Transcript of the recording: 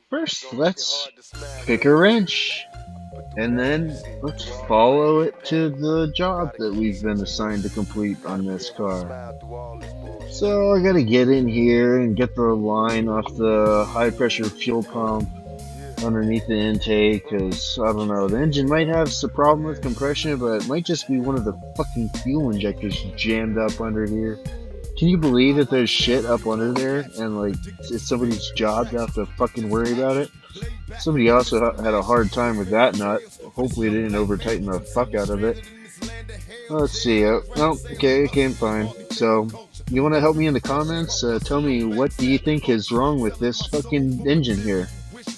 First, let's pick a wrench, and then let's follow it to the job that we've been assigned to complete on this car. So I gotta get in here and get the line off the high pressure fuel pump underneath the intake, because I don't know, the engine might have some problem with compression, but it might just be one of the fucking fuel injectors jammed up under here. Can you believe that there's shit up under there and like it's somebody's job to have to fucking worry about it? Somebody also had a hard time with that nut. Hopefully they didn't over tighten the fuck out of it. Let's see. No, okay, it came fine. So, you want to help me in the comments? Tell me, what do you think is wrong with this fucking engine here?